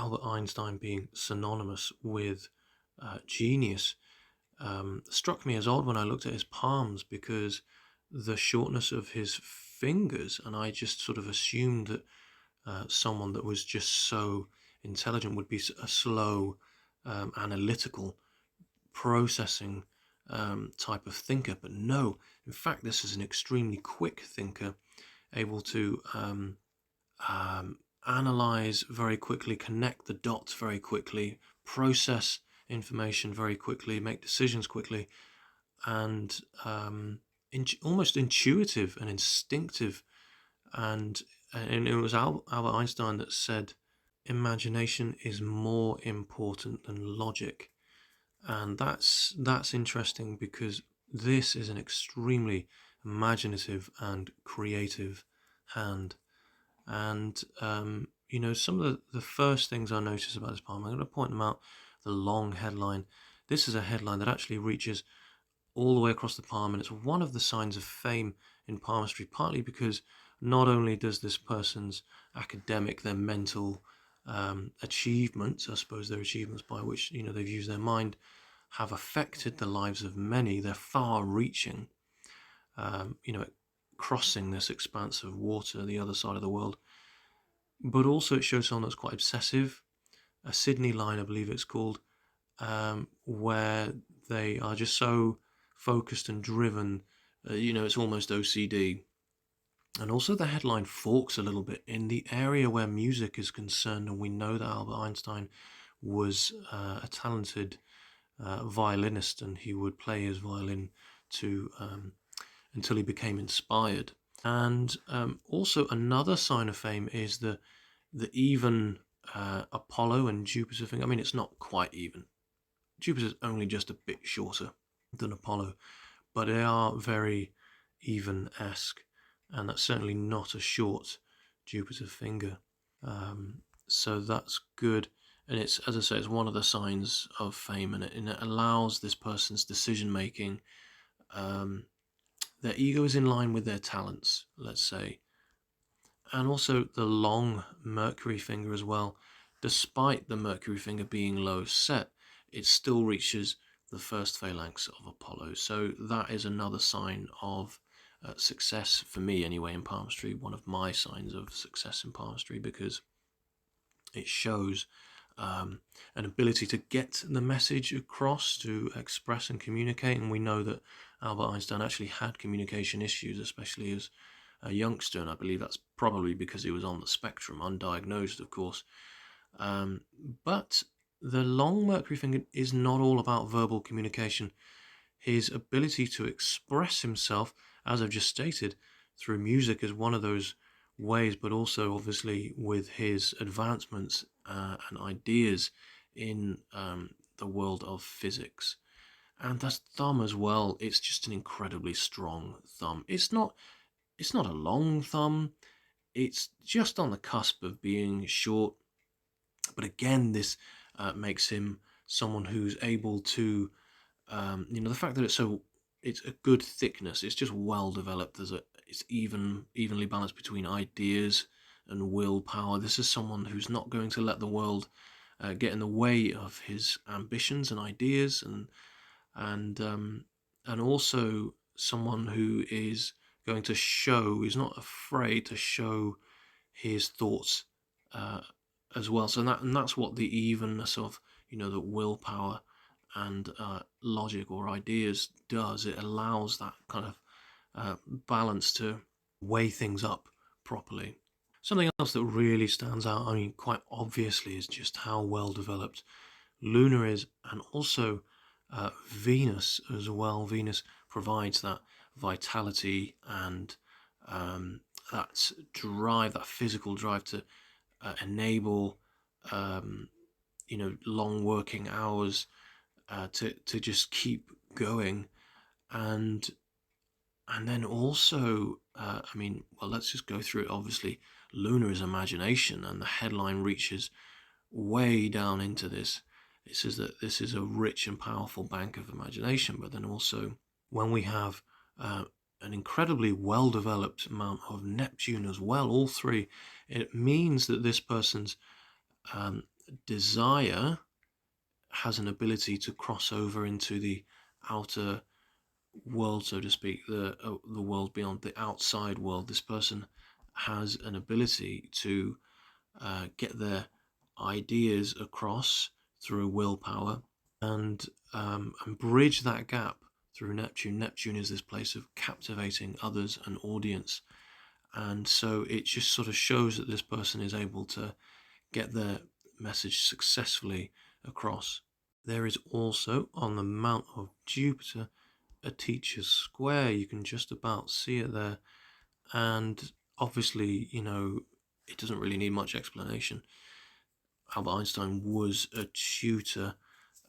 Albert Einstein being synonymous with genius struck me as odd when I looked at his palms, because the shortness of his fingers, and I just sort of assumed that someone that was just so intelligent would be a slow, analytical, processing type of thinker. But no, in fact, this is an extremely quick thinker, able to analyze very quickly, connect the dots very quickly, process information very quickly, make decisions quickly, and almost intuitive and instinctive. And it was Albert Einstein that said, imagination is more important than logic. And that's interesting, because this is an extremely imaginative and creative hand. And some of the first things I notice about this poem, I'm going to point them out. The long headline. This is a headline that actually reaches all the way across the palm, and it's one of the signs of fame in palmistry, partly because not only does this person's academic, their mental achievements, I suppose their achievements by which they've used their mind, have affected the lives of many. They're far-reaching, crossing this expanse of water, the other side of the world. But also it shows someone that's quite obsessive. A Sydney line, I believe it's called, where they are just so focused and driven, it's almost OCD. And also the headline forks a little bit in the area where music is concerned, and we know that Albert Einstein was a talented violinist, and he would play his violin until he became inspired. And also another sign of fame is the even Apollo and Jupiter thing. I mean, it's not quite even. Jupiter's only just a bit shorter than Apollo, but they are very even-esque, and that's certainly not a short Jupiter finger. So that's good. And it's, as I say, it's one of the signs of fame, and it allows this person's decision-making. Their ego is in line with their talents, let's say. And also the long Mercury finger as well. Despite the Mercury finger being low set, it still reaches the first phalanx of Apollo. So that is another sign of success for me anyway in palmistry, one of my signs of success in palmistry, because it shows an ability to get the message across, to express and communicate. And we know that Albert Einstein actually had communication issues, especially as a youngster, and I believe that's probably because he was on the spectrum, undiagnosed, of course. But the long Mercury finger is not all about verbal communication. His ability to express himself, as I've just stated, through music is one of those ways, but also obviously with his advancements and ideas in the world of physics. And that's thumb as well. It's just an incredibly strong thumb. It's not a long thumb. It's just on the cusp of being short. But again, this makes him someone who's able to, the fact that it's a good thickness. It's just well developed. It's evenly balanced between ideas and willpower. This is someone who's not going to let the world get in the way of his ambitions and ideas, and also someone who is going to show, is not afraid to show his thoughts as well. So that's what the evenness of the willpower and logic or ideas does. It allows that kind of balance to weigh things up properly. Something else that really stands out, I mean, quite obviously, is just how well developed Luna is, and also Venus as well. Venus provides that vitality and that drive, that physical drive to enable long working hours, to just keep going. And then also let's just go through it. Obviously, Luna is imagination, and the headline reaches way down into this. It says that this is a rich and powerful bank of imagination, but then also when we have an incredibly well-developed amount of Neptune as well, all three, it means that this person's desire has an ability to cross over into the outer world, so to speak, the world beyond, the outside world. This person has an ability to get their ideas across through willpower, and bridge that gap through Neptune. Neptune is this place of captivating others, an audience, and so it just sort of shows that this person is able to get their message successfully across. There is also on the Mount of Jupiter a teacher's square. You can just about see it there, and obviously, it doesn't really need much explanation. Albert Einstein was a tutor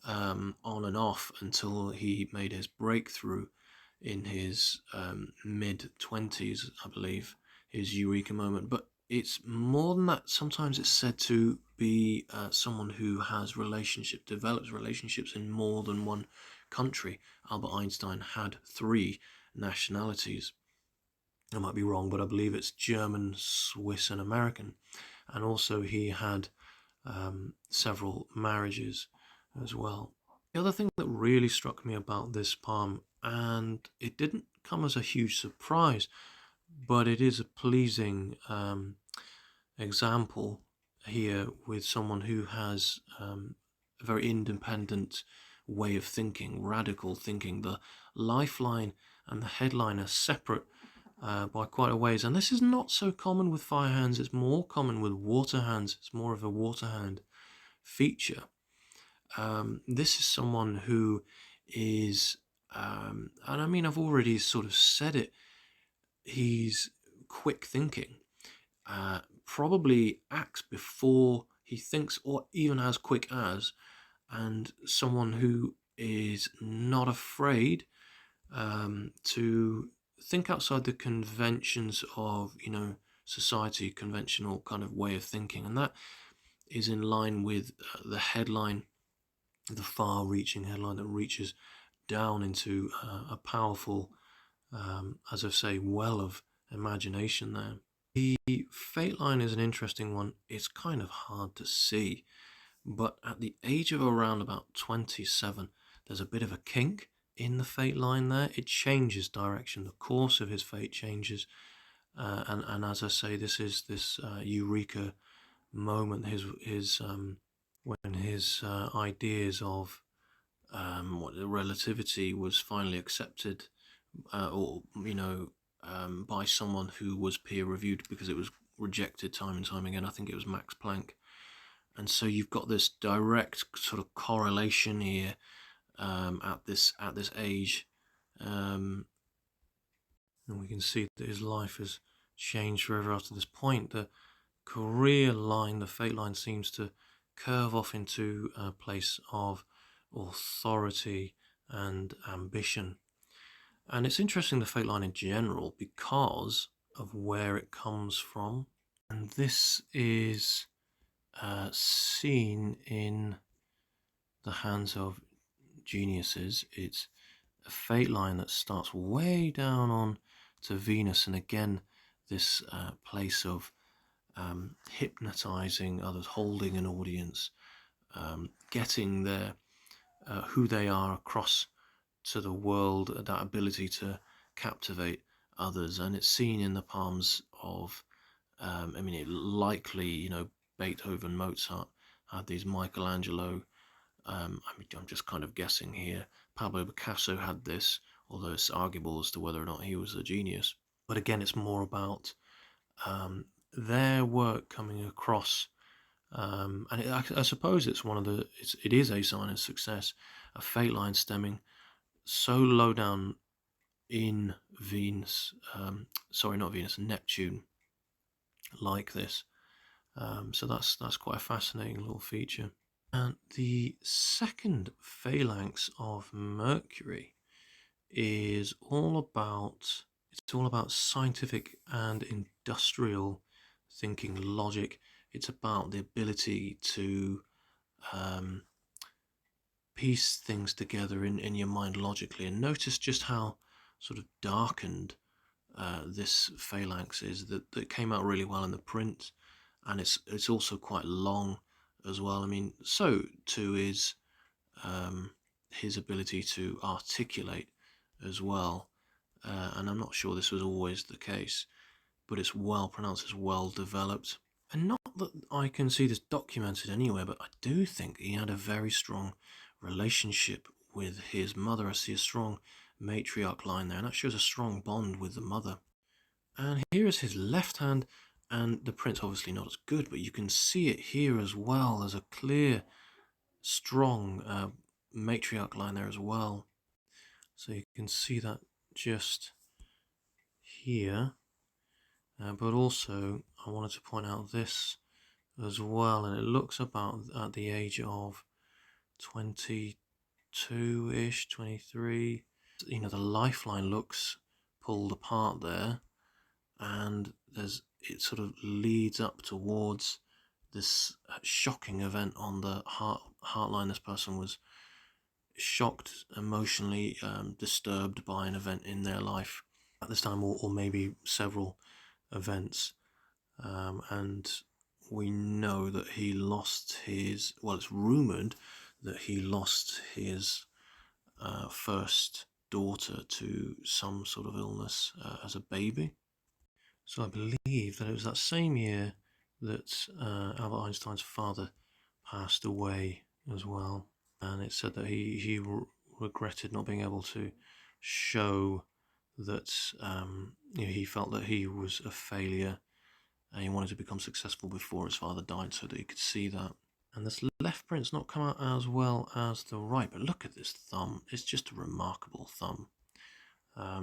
on and off until he made his breakthrough in his mid-20s, I believe, his eureka moment. But it's more than that. Sometimes it's said to be someone who develops relationships in more than one country. Albert Einstein had 3 nationalities. I might be wrong, but I believe it's German, Swiss, and American. And also he had several marriages as well. The other thing that really struck me about this palm, and it didn't come as a huge surprise, but it is a pleasing example here with someone who has a very independent way of thinking, radical thinking. The lifeline and the headline are separate by quite a ways, and this is not so common with fire hands. It's more common with water hands. It's more of a water hand feature. This is someone who is, and I mean, I've already sort of said it, he's quick thinking, probably acts before he thinks, or even as quick as, and someone who is not afraid to think outside the conventions of, society, conventional kind of way of thinking. And that is in line with the headline, the far-reaching headline that reaches down into a powerful, as I say, well of imagination there. The fate line is an interesting one. It's kind of hard to see, but at the age of around about 27, there's a bit of a kink in the fate line there. It changes direction. The course of his fate changes, and as I say, this is this eureka moment. When his ideas of what relativity was finally accepted, by someone who was peer reviewed, because it was rejected time and time again. I think it was Max Planck. And so you've got this direct sort of correlation here at this age, and we can see that his life has changed forever after this point. The career line, the fate line, seems to curve off into a place of authority and ambition. And it's interesting, the fate line in general, because of where it comes from. And this is seen in the hands of geniuses. It's a fate line that starts way down on to Venus, and again, this place of hypnotizing others, holding an audience, getting their who they are across to the world, that ability to captivate others. And it's seen in the palms of, it likely, Beethoven, Mozart had these. Michelangelo, I'm just kind of guessing here. Pablo Picasso had this, although it's arguable as to whether or not he was a genius. But again, it's more about their work coming across, and I suppose it's it is a sign of success, a fate line stemming so low down in Venus, not Venus, Neptune, like this. So that's quite a fascinating little feature. And the second phalanx of Mercury is all about scientific and industrial thinking, logic. It's about the ability to piece things together in your mind logically. And notice just how sort of darkened this phalanx is. That came out really well in the print, and it's also quite long. as well. I mean, so too is his ability to articulate as well. And I'm not sure this was always the case, but it's well pronounced, it's well developed. And not that I can see this documented anywhere, but I do think he had a very strong relationship with his mother. I see a strong matriarch line there, and that shows a strong bond with the mother. And here is his left hand, and the print's obviously not as good, but you can see it here as well. There's a clear, strong matriarch line there as well. So you can see that just here. But also, I wanted to point out this as well, and it looks about at the age of 22-ish, 23. You know, the lifeline looks pulled apart there, and it sort of leads up towards this shocking event on the heart line. This person was shocked, emotionally disturbed by an event in their life at this time, or maybe several events, and we know that he lost his, well, it's rumoured that he lost his first daughter to some sort of illness as a baby. So I believe that it was that same year that Albert Einstein's father passed away as well. And it said that he regretted not being able to show that he felt that he was a failure, and he wanted to become successful before his father died so that he could see that. And this left print's not come out as well as the right, but look at this thumb. It's just a remarkable thumb.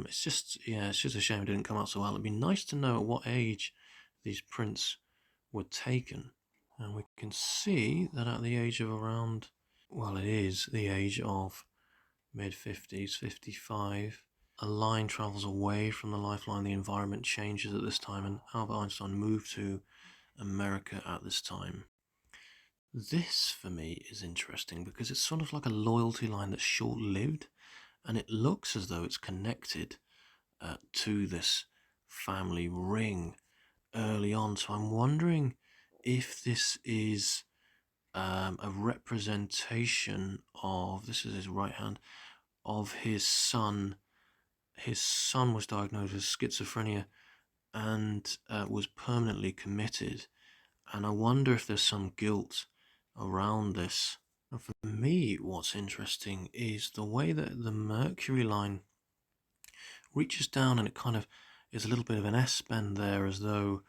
It's just a shame it didn't come out so well. It'd be nice to know at what age these prints were taken. And we can see that at the age of around, well, it is the age of mid-50s, 55, a line travels away from the lifeline, the environment changes at this time, and Albert Einstein moved to America at this time. This, for me, is interesting because it's sort of like a loyalty line that's short-lived, and it looks as though it's connected to this family ring early on. So I'm wondering if this is a representation of, this is his right hand, of his son. His son was diagnosed with schizophrenia and was permanently committed. And I wonder if there's some guilt around this. And for me, what's interesting is the way that the Mercury line reaches down, and it kind of is a little bit of an S-bend there, as though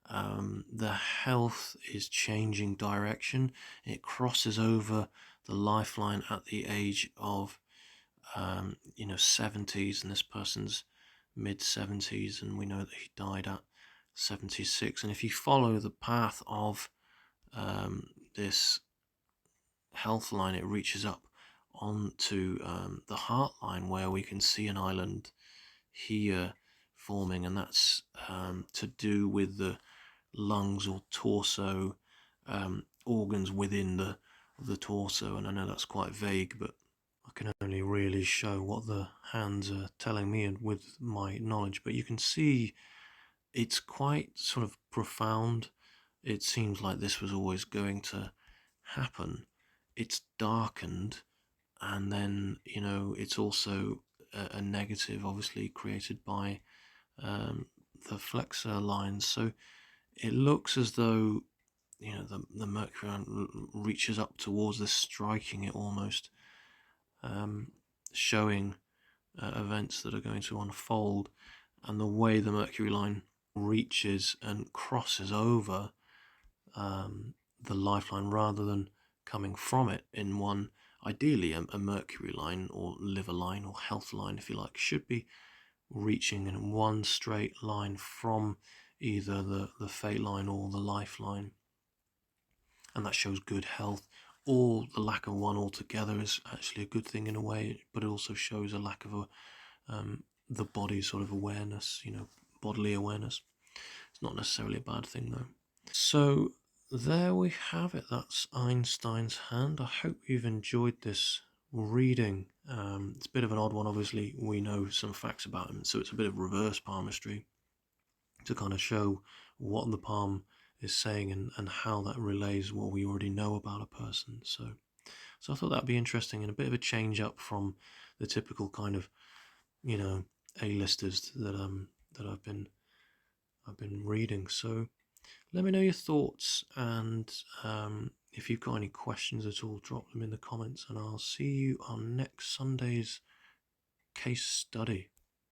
the health is changing direction. It crosses over the lifeline at the age of 70s, and this person's mid-70s, and we know that he died at 76. And if you follow the path of this health line, it reaches up onto the heart line, where we can see an island here forming, and that's to do with the lungs or torso organs within the torso. And I know that's quite vague, but I can only really show what the hands are telling me and with my knowledge. But you can see it's quite sort of profound. It seems like this was always going to happen. It's darkened, and then it's also a negative, obviously created by the flexor lines. So it looks as though the Mercury reaches up towards this, striking it almost, showing events that are going to unfold. And the way the Mercury line reaches and crosses over the lifeline rather than coming from it in one, ideally a Mercury line or liver line or health line, if you like, should be reaching in one straight line from either the fate line or the lifeline, and that shows good health. Or the lack of one altogether is actually a good thing in a way, but it also shows a lack of the body sort of awareness, bodily awareness. It's not necessarily a bad thing though. So there we have it. That's Einstein's hand. I hope you've enjoyed this reading. It's a bit of an odd one. Obviously, we know some facts about him, so it's a bit of reverse palmistry to kind of show what the palm is saying, and how that relays what we already know about a person. So I thought that'd be interesting and a bit of a change up from the typical kind of, A-listers that I've been reading. So let me know your thoughts, and if you've got any questions at all, drop them in the comments, and I'll see you on next Sunday's case study.